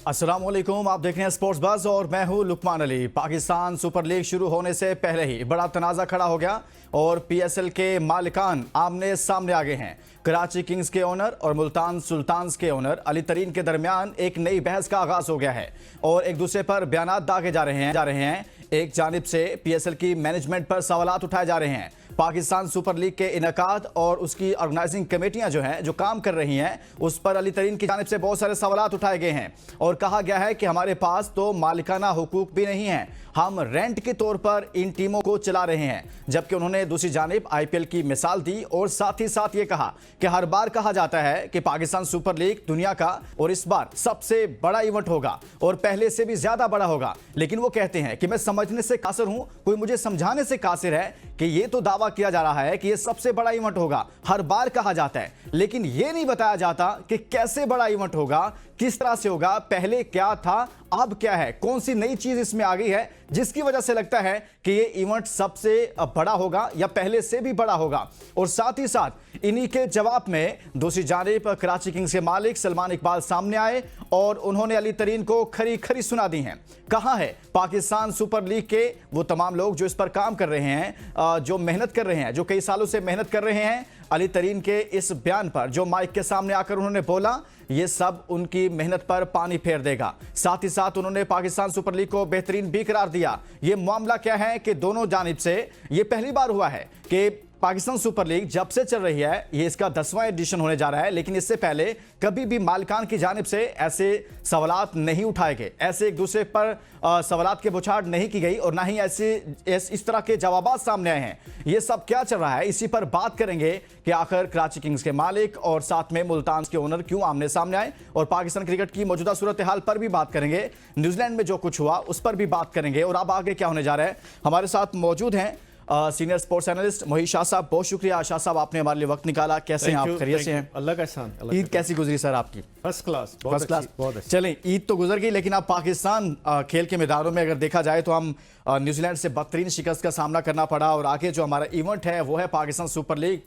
अस्सलाम वालेकुम, आप देख रहे हैं स्पोर्ट्स बज़ और मैं हूं लुकमान अली। पाकिस्तान सुपर लीग शुरू होने से पहले ही बड़ा तनाज़ा खड़ा हो गया और पीएसएल के मालिकान आमने सामने आ गए हैं। कराची किंग्स के ओनर और मुल्तान सुल्तान्स के ओनर अली तरीन के दरमियान एक नई बहस का आगाज हो गया है और एक दूसरे पर बयानात दागे जा रहे हैं। एक जानिब से पीएसएल की मैनेजमेंट पर सवालात उठाए जा रहे हैं। पाकिस्तान सुपर लीग के इनकाद और उसकी ऑर्गेनाइजिंग कमेटियां जो काम कर रही हैं, उस पर अली तरीन की जानिब से बहुत सारे सवालात उठाए गए हैं और कहा गया है कि हमारे पास तो मालिकाना हुकूक भी नहीं है, हम रेंट के तौर पर इन टीमों को चला रहे हैं। जबकि उन्होंने दूसरी जानिब आईपीएल की मिसाल दी और साथ ही साथ ये कहा कि हर बार कहा जाता है कि पाकिस्तान सुपर लीग दुनिया का और इस बार सबसे बड़ा इवेंट होगा और पहले से भी ज्यादा बड़ा होगा। लेकिन वो कहते हैं कि मैं समझने से कासिर हूं, कोई मुझे समझाने से कासिर है कि ये तो दावा किया जा रहा है कि ये सबसे बड़ा इवेंट होगा, हर बार कहा जाता है, लेकिन ये नहीं बताया जाता कि कैसे बड़ा इवेंट होगा, किस तरह से होगा, पहले क्या था, अब क्या है, कौन सी नई चीज इसमें आ गई है जिसकी वजह से लगता है कि ये इवेंट सबसे बड़ा होगा या पहले से भी बड़ा होगा। और साथ ही साथ इन्हीं के जवाब में दूसरी जानिब कराची किंग्स के मालिक सलमान इकबाल सामने आए और उन्होंने अली तरीन को खरी खरी सुना दी हैं। कहा है पाकिस्तान सुपर लीग के वो तमाम लोग जो इस पर काम कर रहे हैं, जो मेहनत कर रहे हैं, जो कई सालों से मेहनत कर रहे हैं, अली तरीन के इस बयान पर जो माइक के सामने आकर उन्होंने बोला, ये सब उनकी मेहनत पर पानी फेर देगा। साथ ही साथ उन्होंने पाकिस्तान सुपर लीग को बेहतरीन भी करार दिया। ये मामला क्या है कि दोनों जानिब से ये पहली बार हुआ है कि पाकिस्तान सुपर लीग जब से चल रही है, ये इसका 10वां एडिशन होने जा रहा है, लेकिन इससे पहले कभी भी मालिकान की जानिब से ऐसे सवालात नहीं उठाए गए, ऐसे एक दूसरे पर सवालात के बौछार नहीं की गई और ना ही ऐसे इस तरह के जवाबात सामने आए हैं। ये सब क्या चल रहा है, इसी पर बात करेंगे कि आखिर कराची किंग्स के मालिक और साथ में मुल्तान के ओनर क्यों आमने सामने आए, और पाकिस्तान क्रिकेट की मौजूदा सूरत हाल पर भी बात करेंगे, न्यूजीलैंड में जो कुछ हुआ उस पर भी बात करेंगे और अब आगे क्या होने जा रहा है। हमारे साथ मौजूद हैं सीनियर स्पोर्ट्स एनालिस्ट मोहित शाह साहब। बहुत शुक्रिया शाह साहब, आपने हमारे लिए वक्त निकाला। कैसे हैं आप, खैरियत से हैं? अल्लाह का एहसान। ईद कैसी गुजरी सर आपकी? फर्स्ट क्लास, बहुत अच्छी। चलें, ईद तो गुजर गई, लेकिन अब पाकिस्तान खेल के मैदानों में अगर देखा जाए तो हम न्यूजीलैंड से बदतरीन शिकस्त का सामना करना पड़ा और आगे जो हमारा इवेंट है वो है Pakistan super league.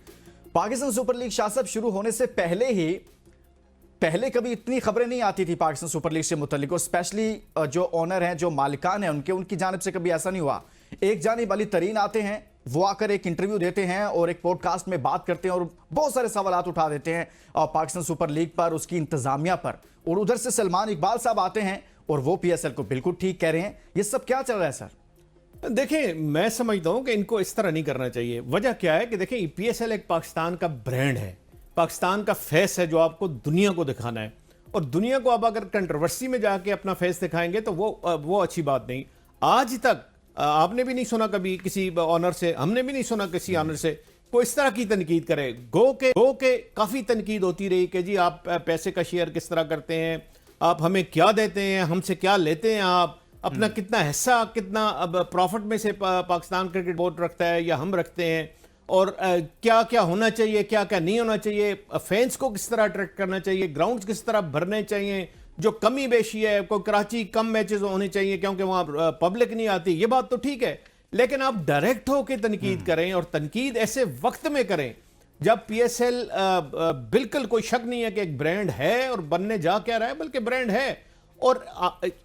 Pakistan super league Shah साहब शुरू होने से पहले कभी इतनी खबरें नहीं आती थी पाकिस्तान सुपर लीग से मुतल्लिक, और स्पेशली जो ओनर हैं, जो मालिकान हैं, उनकी जानिब से कभी ऐसा नहीं हुआ। एक जानिब अली तरीन आते हैं, वो आकर एक इंटरव्यू देते हैं और एक पॉडकास्ट में बात करते हैं और बहुत सारे सवालात उठा देते हैं पाकिस्तान सुपर लीग पर, उसकी इंतजामिया पर, और उधर से सलमान इकबाल साहब आते हैं और वो पीएसएल को बिल्कुल ठीक कह रहे हैं। ये सब क्या चल रहा है सर? देखिए, मैं समझता हूं कि इनको इस तरह नहीं करना चाहिए। वजह क्या है कि देखिए, पीएसएल एक पाकिस्तान का ब्रांड है, पाकिस्तान का फेस है जो आपको दुनिया को दिखाना है, और दुनिया को अब अगर कंट्रोवर्सी में जाके अपना फेस दिखाएंगे तो वो अच्छी बात नहीं। आज तक आपने भी नहीं सुना कभी किसी ऑनर से, हमने भी नहीं सुना किसी ऑनर से कोई इस तरह की तनकीद करे। गो के काफी तनकीद होती रही कि जी आप पैसे का शेयर किस तरह करते हैं, आप हमें क्या देते हैं, हमसे क्या लेते हैं, आप अपना कितना हिस्सा, कितना अब प्रॉफिट में से पाकिस्तान क्रिकेट बोर्ड रखता है या हम रखते हैं, और क्या क्या होना चाहिए, क्या क्या नहीं होना चाहिए, फैंस को किस तरह अट्रैक्ट करना चाहिए, ग्राउंड्स किस तरह भरने चाहिए, जो कमी बेशी है, कोई कराची कम मैचेस होने चाहिए क्योंकि वहां पब्लिक नहीं आती, ये बात तो ठीक है, लेकिन आप डायरेक्ट होकर तनकीद करें और तनकीद ऐसे वक्त में करें जब पीएसएल बिल्कुल कोई शक नहीं है कि एक ब्रांड है और बनने जा क्या रहा है, बल्कि ब्रांड है। और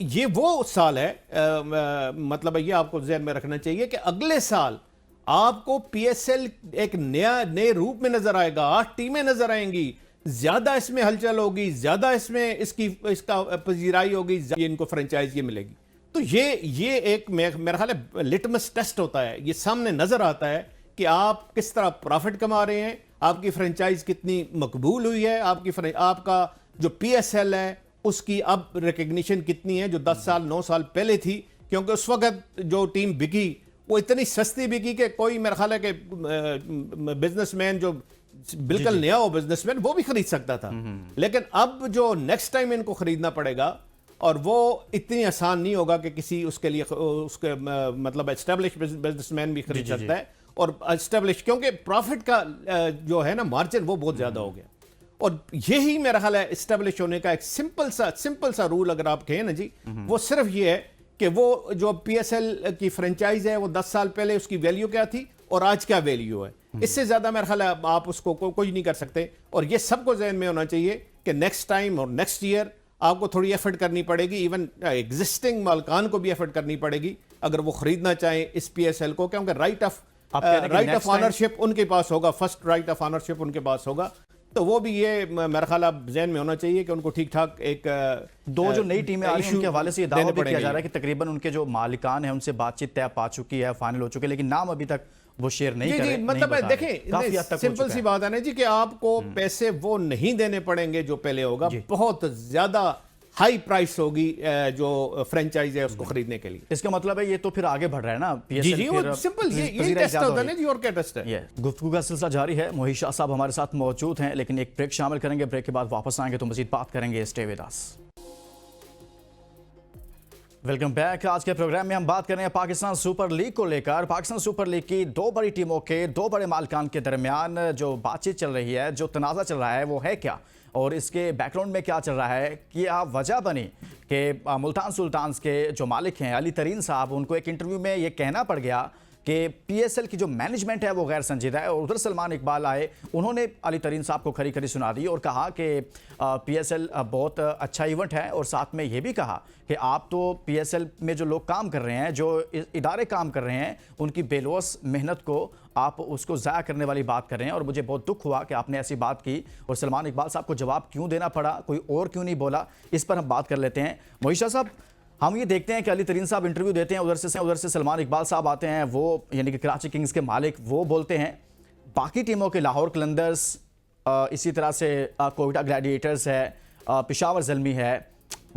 ये वो साल है, मतलब ये आपको ज़हन में रखना चाहिए कि अगले साल आपको पीएसएल एक नए रूप में नजर आएगा, 8 टीमें नजर आएंगी, ज्यादा इसमें हलचल होगी, ज्यादा इसमें इसका पजीराई होगी, इनको फ्रेंचाइजी मिलेगी। तो ये एक मेरा ख्याल है लिटमस टेस्ट होता है, ये सामने नजर आता है कि आप किस तरह प्रॉफिट कमा रहे हैं, आपकी फ्रेंचाइज कितनी मकबूल हुई है, आपका जो पीएसएल है उसकी अब रिकग्निशन कितनी है जो 10 साल 9 साल पहले थी, क्योंकि उस वक्त जो टीम बिकी वो इतनी सस्ती बिकी कि कोई मेरा ख्याल है कि बिजनेसमैन जो बिल्कुल नया हो बिजनेसमैन वो भी खरीद सकता था। लेकिन अब जो नेक्स्ट टाइम इनको खरीदना पड़ेगा और वो इतनी आसान नहीं होगा कि किसी उसके लिए उसके मतलब एस्टेब्लिश बिजनेसमैन भी खरीद सकता है, और एस्टेब्लिश क्योंकि प्रॉफिट का जो है ना मार्जिन वो बहुत ज्यादा हो गया। और यही मेरा ख्याल है एस्टेब्लिश होने का एक सिंपल सा रूल अगर आप कहें ना जी, वो सिर्फ ये है कि वो जो पीएसएल की फ्रेंचाइज है वो 10 साल पहले उसकी वैल्यू क्या थी और आज क्या वैल्यू है, इससे ज्यादा मेरा ख्याल है आप उसको कुछ नहीं कर सकते। और ये सबको ज़हन में होना चाहिए कि नेक्स्ट टाइम और नेक्स्ट ईयर आपको थोड़ी एफर्ट करनी पड़ेगी, इवन एग्जिस्टिंग मालकान को भी एफर्ट करनी पड़ेगी अगर वो खरीदना चाहें इस पीएसएल को, क्योंकि राइट ऑफ ऑनरशिप उनके पास होगा, फर्स्ट राइट ऑफ ऑनरशिप उनके पास होगा। तो वो भी ये मेरा ख्याल अब जहन में होना चाहिए कि उनको ठीक ठाक एक दो जो नई टीमें आ रही हैं उनके हवाले से ये दावा भी किया जा रहा है कि तकरीबन उनके जो मालिकान हैं उनसे बातचीत तय पा चुकी है, फाइनल हो चुकी है, लेकिन नाम अभी तक वो शेयर नहीं कर रहे। मतलब नहीं देखें, सिंपल सी बात है ना जी कि आपको पैसे वो नहीं देने पड़ेंगे जो पहले होगा, बहुत ज्यादा हाई प्राइस होगी जो फ्रेंचाइज है उसको खरीदने के लिए। इसका मतलब है ये तो फिर आगे बढ़ रहा है ना जी जी, वो सिंपल ये टेस्ट होता है ना जी, और क्या टेस्ट है। गुफ्तगू का सिलसिला जारी है। मोहित शाह साहब हमारे साथ मौजूद हैं, लेकिन एक ब्रेक शामिल करेंगे, ब्रेक के बाद वापस आएंगे तो मजीद बात करेंगे। Stay with us. Welcome back. आज के प्रोग्राम में हम बात कर रहे हैं पाकिस्तान सुपर लीग को लेकर। पाकिस्तान सुपर लीग की दो बड़ी टीमों के दो बड़े मालिकान के दरमियान जो बातचीत चल रही है, जो तनाज़ा चल रहा है, वो है क्या और इसके बैकग्राउंड में क्या चल रहा है, क्या वजह बनी कि मुल्तान सुल्तान्स के जो मालिक हैं अली तरीन साहब, उनको एक इंटरव्यू में ये कहना पड़ गया कि पीएसएल की जो मैनेजमेंट है वो गैर संजीदा है। और उधर सलमान इकबाल आए, उन्होंने अली तरीन साहब को खरी खरी सुना दी और कहा कि पीएसएल बहुत अच्छा इवेंट है, और साथ में ये भी कहा कि आप तो पीएसएल में जो लोग काम कर रहे हैं, जो इदारे काम कर रहे हैं, उनकी बेलौस मेहनत को आप उसको ज़ाया करने वाली बात कर रहे हैं। और मुझे बहुत दुख हुआ कि आपने ऐसी बात की, और सलमान इकबाल साहब को जवाब क्यों देना पड़ा, कोई और क्यों नहीं बोला, इस पर हम बात कर लेते हैं। मोहित शाह साहब, हम ये देखते हैं कि अली तरीन साहब इंटरव्यू देते हैं, उधर से सलमान इकबाल साहब आते हैं, वो यानी कि कराची किंग्स के मालिक, वो बोलते हैं। बाकी टीमों के लाहौर कलंदर्स, इसी तरह से कोयटा ग्लैडिएटर्स है, पेशावर ज़ल्मी है,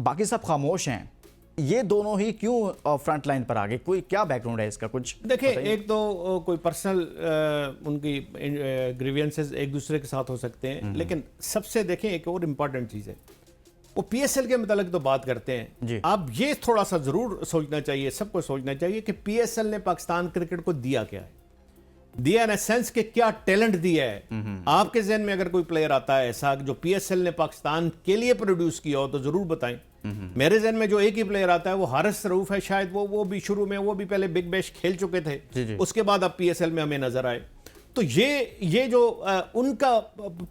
बाकी सब खामोश हैं। ये दोनों ही क्यों फ्रंट लाइन पर आ गए? कोई क्या बैकग्राउंड है इसका? कुछ देखिए, एक तो कोई पर्सनल उनकी ग्रीवियंसेस एक दूसरे के साथ हो सकते हैं, लेकिन सबसे देखें एक और इम्पॉर्टेंट चीज़ है, वो पीएसएल के मुतालिक तो बात करते हैं। अब ये थोड़ा सा जरूर सोचना चाहिए, सबको सोचना चाहिए कि पीएसएल ने पाकिस्तान क्रिकेट को दिया क्या है, दिया इन सेंस कि क्या टैलेंट दिया है। आपके जहन में अगर कोई प्लेयर आता है ऐसा जो पीएसएल ने पाकिस्तान के लिए प्रोड्यूस किया हो तो जरूर बताएं। मेरे जहन में जो एक ही प्लेयर आता है वो हारिस रऊफ है, शायद वो भी शुरू में, वो भी पहले बिग बैश खेल चुके थे, उसके बाद अब पीएसएल में हमें नजर आए। तो ये जो उनका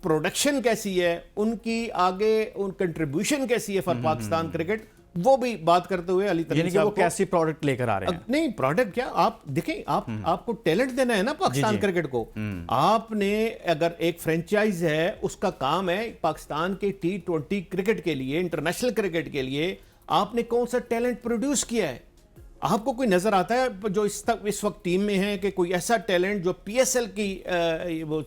प्रोडक्शन कैसी है, उनकी आगे उन कंट्रीब्यूशन कैसी है फॉर पाकिस्तान क्रिकेट, वो भी बात करते हुए अली तरीन साहब वो कैसी प्रोडक्ट लेकर आ रहे हैं। नहीं, प्रोडक्ट क्या, आप देखें, आपको टैलेंट देना है ना पाकिस्तान क्रिकेट को। आपने अगर एक फ्रेंचाइज है, उसका काम है पाकिस्तान के T20 क्रिकेट के लिए, इंटरनेशनल क्रिकेट के लिए आपने कौन सा टैलेंट प्रोड्यूस किया है। आपको कोई नजर आता है जो इस वक्त टीम में है कि कोई ऐसा टैलेंट जो पीएसएल की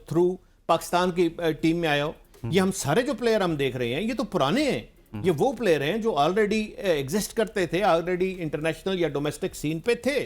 थ्रू पाकिस्तान की टीम में आया हो? ये हम सारे जो प्लेयर हम देख रहे हैं ये तो पुराने हैं, ये वो प्लेयर हैं जो ऑलरेडी एग्जिस्ट करते थे, ऑलरेडी इंटरनेशनल या डोमेस्टिक सीन पे थे।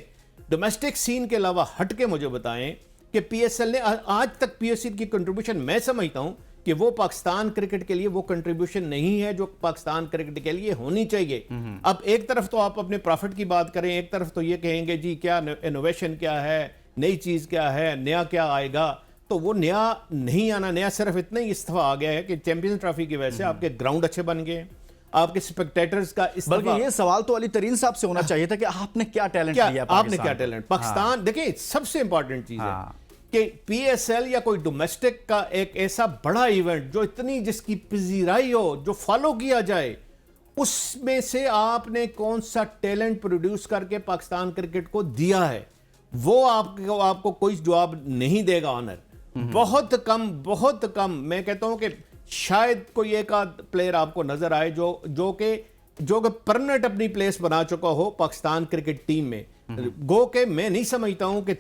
डोमेस्टिक सीन के अलावा हट के मुझे बताएं कि पीएसएल ने आज तक पीएसएल की कंट्रीब्यूशन, मैं समझता हूं कि वो पाकिस्तान क्रिकेट के लिए वो कंट्रीब्यूशन नहीं है जो पाकिस्तान क्रिकेट के लिए होनी चाहिए। अब एक तरफ तो आप अपने प्रॉफिट की बात करें, एक तरफ तो ये कहेंगे जी क्या इनोवेशन क्या है, नई चीज क्या है, नया क्या आएगा। तो वो नया नहीं आना, नया सिर्फ इतना ही इस दफा आ गया है कि चैंपियंस ट्रॉफी की वजह से आपके ग्राउंड अच्छे बन गए, आपके स्पेक्टेटर्स का इस बल्कि ये सवाल तो अली तरीन साहब से होना चाहिए था कि आपने क्या टैलेंट लिया, आपने क्या टैलेंट पाकिस्तान। देखिए, सबसे इंपॉर्टेंट चीज है कि पीएसएल या कोई डोमेस्टिक का एक ऐसा बड़ा इवेंट जो इतनी जिसकी पजीराई हो, जो फॉलो किया जाए, उसमें से आपने कौन सा टैलेंट प्रोड्यूस करके पाकिस्तान क्रिकेट को दिया है, वो आपको कोई जवाब नहीं देगा। ऑनर बहुत कम, मैं कहता हूं कि शायद कोई एक आध प्लेयर आपको नजर आए जो कि परमानेंट अपनी प्लेस बना चुका हो पाकिस्तान क्रिकेट टीम में। गो के मैं नहीं समझता हूं कि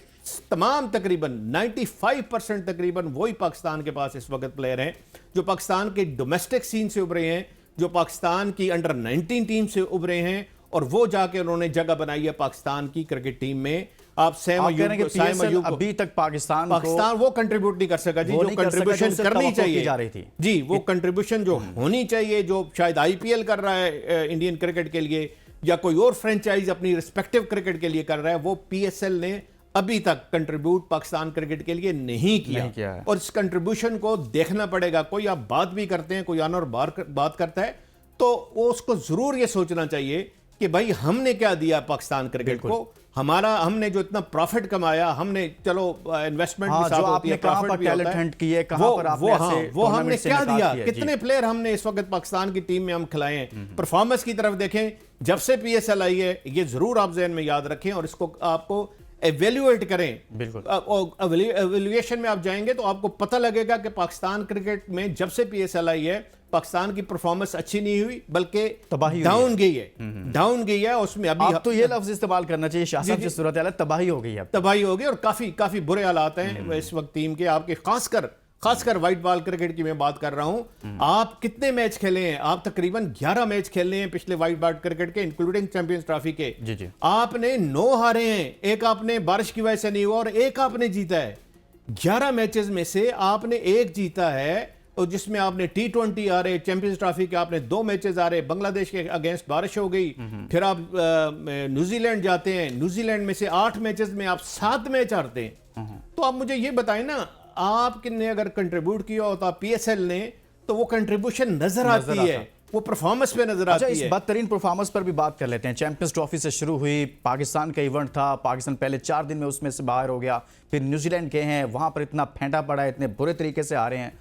तमाम तकरीबन 95% तकरीबन वही पाकिस्तान के पास इस वक्त प्लेयर हैं जो पाकिस्तान के डोमेस्टिक सीन से उभरे हैं, जो पाकिस्तान की अंडर 19 टीम से उभरे हैं, और वो जाके उन्होंने जगह बनाई है पाकिस्तान की क्रिकेट टीम में। आप सैम अयूब अभी तक पाकिस्तान वो कंट्रीब्यूट नहीं कर सका जी, जो कंट्रीब्यूशन करनी चाहिए जा रही थी जी, वो कंट्रीब्यूशन जो होनी चाहिए, जो शायद आईपीएल कर रहा है इंडियन क्रिकेट के लिए, या कोई और फ्रेंचाइज अपनी रिस्पेक्टिव क्रिकेट के लिए कर रहा है, वो पीएसएल ने अभी तक कंट्रीब्यूट पाकिस्तान क्रिकेट के लिए नहीं किया है। और इस कंट्रीब्यूशन को देखना पड़ेगा। कोई आप बात भी करते हैं, कोई आना और बात करता है, तो वो उसको जरूर ये सोचना चाहिए कि भाई हमने क्या दिया पाकिस्तान क्रिकेट को, हमने जो इतना प्रॉफिट कमाया, हमने चलो इन्वेस्टमेंट हाँ, भी साथ जो होती है, आपने कहाँ प्रॉफिट पर भी होता टैलेंट है, हंट किए, कहाँ पर आपने ऐसे वो हमने टूर्नामेंट से क्या निकाल दिया, किए, कितने प्लेयर हमने इस वक्त पाकिस्तान की टीम में हम खिलाए हैं। परफॉर्मेंस की तरफ देखें, जब से पीएसएल आई है, ये जरूर आप ज़हन में याद रखें और इसको आपको एवेल्युएट करें। बिल्कुल। एवेल्युएशन में आप जाएंगे तो आपको पता लगेगा कि पाकिस्तान क्रिकेट में जब से पीएसएल आई है, पाकिस्तान की परफॉर्मेंस अच्छी नहीं हुई बल्कि तबाही डाउन गई है, डाउन गई है। उसमें अभी आप तो ये लफ्ज इस्तेमाल करना चाहिए, शाह साहब की सूरत हाल तबाही हो गई है, तबाही हो गई और काफी बुरे हालात हैं इस वक्त टीम के। आपके खासकर व्हाइट बॉल क्रिकेट की मैं बात कर रहा हूं। आप कितने मैच खेले हैं? आप तकरीबन 11 मैच खेले हैं पिछले व्हाइट बॉल क्रिकेट के, इंक्लूडिंग चैंपियंस ट्रॉफी के। जी। आपने 9 हारे हैं, एक आपने बारिश की वजह से नहीं हुआ और एक आपने जीता है। 11 मैचेस में से आपने एक जीता है और जिसमें आपने T20 आ रहे, चैंपियंस ट्रॉफी के आपने 2 मैचेस आ रहे, बांग्लादेश के अगेंस्ट बारिश हो गई। फिर आप न्यूजीलैंड जाते हैं, न्यूजीलैंड में से 8 मैचेस में आप 7 मैच हारते हैं। तो आप मुझे ये बताएं ना, आपने अगर कंट्रीब्यूट किया होता पीएसएल ने, तो वो कंट्रीब्यूशन नजर आती है, वो परफॉर्मेंस पे नजर आती है। इस बदतरीन परफॉर्मेंस पर भी बात कर लेते हैं। चैंपियंस ट्रॉफी से शुरू हुई, पाकिस्तान का इवेंट था, पाकिस्तान पहले 4 दिन में उसमें से बाहर हो गया। फिर न्यूजीलैंड गए हैं, वहां पर इतना फेंटा पड़ा है, इतने बुरे तरीके से आ रहे हैं।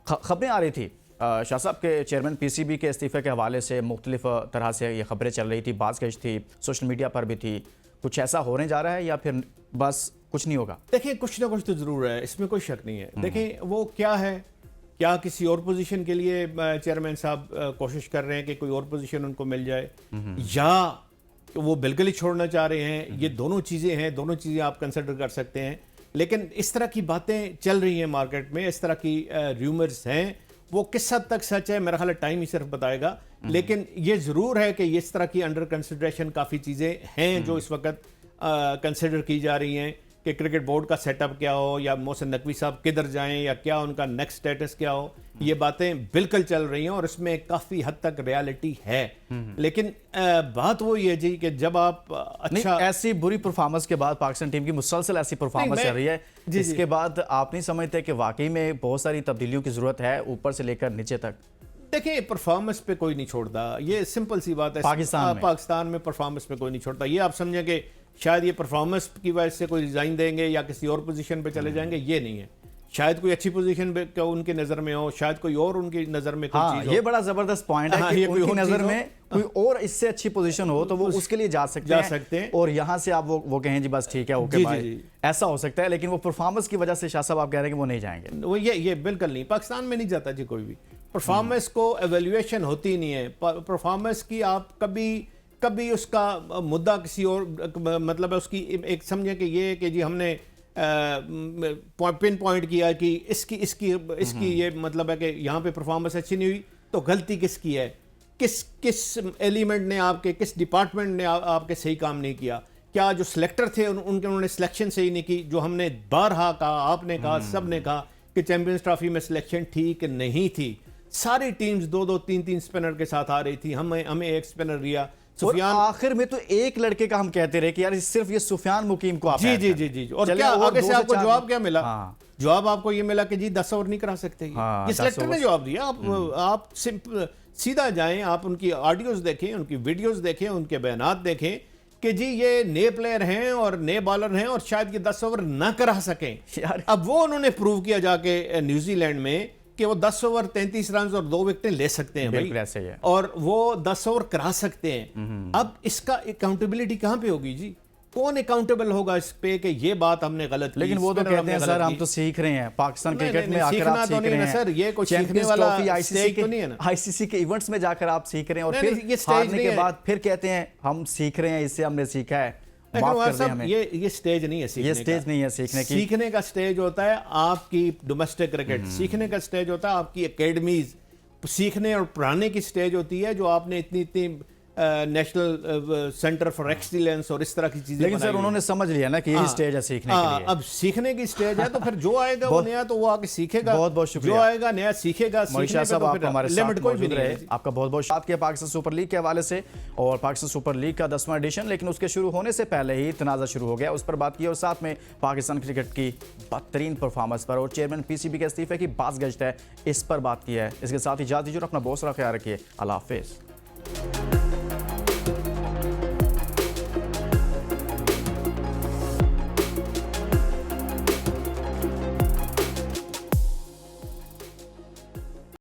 खबरें आ रही थी शाह साहब के चेयरमैन पीसीबी के इस्तीफे के हवाले से, मुख्तलिफ तरह से ये खबरें चल रही थी, बाज़ थी, सोशल मीडिया पर भी थी। कुछ ऐसा होने जा रहा है या फिर बस कुछ नहीं होगा? देखिए, कुछ ना कुछ तो जरूर है, इसमें कोई शक नहीं है। देखिए, वो क्या है, क्या किसी और पोजीशन के लिए चेयरमैन साहब कोशिश कर रहे हैं कि कोई और पोजीशन उनको मिल जाए, या वो बिल्कुल ही छोड़ना चाह रहे हैं? ये दोनों चीज़ें हैं, दोनों चीज़ें आप कंसिडर कर सकते हैं। लेकिन इस तरह की बातें चल रही हैं मार्केट में, इस तरह की र्यूमर्स हैं। वो किस हद तक सच है, मेरा ख्याल है टाइम ही सिर्फ बताएगा। लेकिन ये ज़रूर है कि इस तरह की अंडर कंसिडरेशन काफ़ी चीज़ें हैं जो इस वक्त कंसिडर की जा रही हैं कि क्रिकेट बोर्ड का सेटअप क्या हो, या मोहसिन नकवी साहब किधर जाएं, या क्या उनका नेक्स्ट स्टेटस क्या हो। ये बातें बिल्कुल चल रही हैं और इसमें काफ़ी हद तक रियलिटी है। लेकिन बात वो ये जी कि जब आप अच्छा, ऐसी बुरी परफॉर्मेंस के बाद पाकिस्तान टीम की मुसलसल ऐसी परफॉर्मेंस चल रही है, इसके बाद आप नहीं समझते कि वाकई में बहुत सारी तब्दीलियों की जरूरत है ऊपर से लेकर नीचे तक? देखिए, परफॉर्मेंस पे कोई नहीं छोड़ता, ये सिंपल सी बात है। पाकिस्तान में परफॉर्मेंस पे कोई नहीं छोड़ता। ये आप समझें कि शायद ये परफॉर्मेंस की वजह से कोई रिजाइन देंगे या किसी और पोजीशन पे चले जाएंगे, ये नहीं है। शायद कोई अच्छी पोजीशन पे उनकी नजर में हो, शायद कोई और उनकी नजर में कोई चीज हो। ये बड़ा जबरदस्त पॉइंट है कि उनकी नजर में कोई और इससे अच्छी पोजीशन हो तो वो उसके लिए जा सकते हैं और यहाँ से आप वो कहें जी बस ठीक है, ओके भाई, ऐसा हो सकता है। लेकिन वो परफॉर्मेंस की वजह से शाह साहब आप कह रहे हैं कि वो नहीं जाएंगे? वो ये बिल्कुल नहीं, पाकिस्तान में नहीं जाता जी कोई भी। परफॉर्मेंस को एवेल्युएशन होती नहीं है। परफॉर्मेंस की आप कभी उसका मुद्दा किसी और, मतलब है उसकी एक समझें कि ये कि जी हमने पिन पॉइंट किया कि इसकी ये मतलब है कि यहाँ पे परफॉर्मेंस अच्छी नहीं हुई, तो गलती किसकी है? किस एलिमेंट ने आपके, किस डिपार्टमेंट ने आपके सही काम नहीं किया? क्या जो सिलेक्टर थे उन्होंने सिलेक्शन सही नहीं की? जो हमने बारहा कहा, आपने कहा, सब ने कहा कि चैंपियंस ट्रॉफी में सिलेक्शन ठीक नहीं थी। सारी टीम्स 2-2, 3-3 स्पिनर के साथ आ रही थी, हमें एक स्पिनर दिया। और आखिर में तो एक लड़के का हम कहते रहे कि यार सिर्फ ये सुफियान मुकीम को आप जी। और क्या आगे से आपको जवाब क्या मिला? जवाब आपको ये मिला कि जी 10 ओवर नहीं करा सकते। ये सिलेक्टर ने जवाब दिया। आप सीधा जाएं, आप उनकी ऑडियोज देखें, उनकी वीडियोस देखें, उनके बयानात देखें कि जी ये नए प्लेयर हैं और नए बॉलर हैं और शायद ये 10 ओवर ना करा सकें। अब वो उन्होंने प्रूव किया जाके न्यूजीलैंड में कि वो 10 ओवर 33 रन और 2 विकेटें ले सकते हैं भाई, ऐसे ही है। और वो 10 ओवर करा सकते हैं। अब इसका अकाउंटेबिलिटी कहां पे होगी जी? कौन अकाउंटेबल होगा इस पे कि ये बात हमने गलत? लेकिन वो तो कहते हैं सर हम तो सीख रहे हैं पाकिस्तान क्रिकेट में आकर आप सीख रहे हैं सर, ये कोई सीखने वाला स्टेज तो नहीं है ना। आईसीसी के इवेंट्स में जाकर आप सीख रहे हैं और फिर हारने के बाद फिर कहते हैं हम सीख रहे हैं, इससे हमने सीखा है। ये स्टेज नहीं है सीखने, ये स्टेज नहीं है सीखने की। सीखने का स्टेज होता है आपकी डोमेस्टिक क्रिकेट, सीखने का स्टेज होता है आपकी एकेडमीज, सीखने और पढ़ाने की स्टेज होती है जो आपने इतनी नेशनल सेंटर फॉर एक्सीलेंस और इस तरह की चीजें। लेकिन सर उन्होंने समझ लिया ना कि यही स्टेज है सीखने के लिए। अब सीखने की स्टेज है तो फिर जो आएगा वो नया तो वो आके सीखेगा। बहुत बहुत शुक्रिया। जो आएगा नया सीखेगा। मोइशा साहब आप हमारे साथ मौजूद रहे, आपका बहुत बहुत बात किया पाकिस्तान सुपर लीग के हवाले से और पाकिस्तान सुपर लीग का 10वां एडिशन, लेकिन उसके शुरू होने से पहले ही तनाज़ा शुरू हो गया, उस पर बात की और साथ में पाकिस्तान क्रिकेट की बदतरीन परफॉर्मेंस पर और चेयरमैन पीसीबी के इस्तीफे की बाज़ गश्त है, इस पर बात की है। इसके साथ ही इजाज़त दीजिए और अपना बहुत सारा ख्याल रखिए। अल्लाह हाफिज़।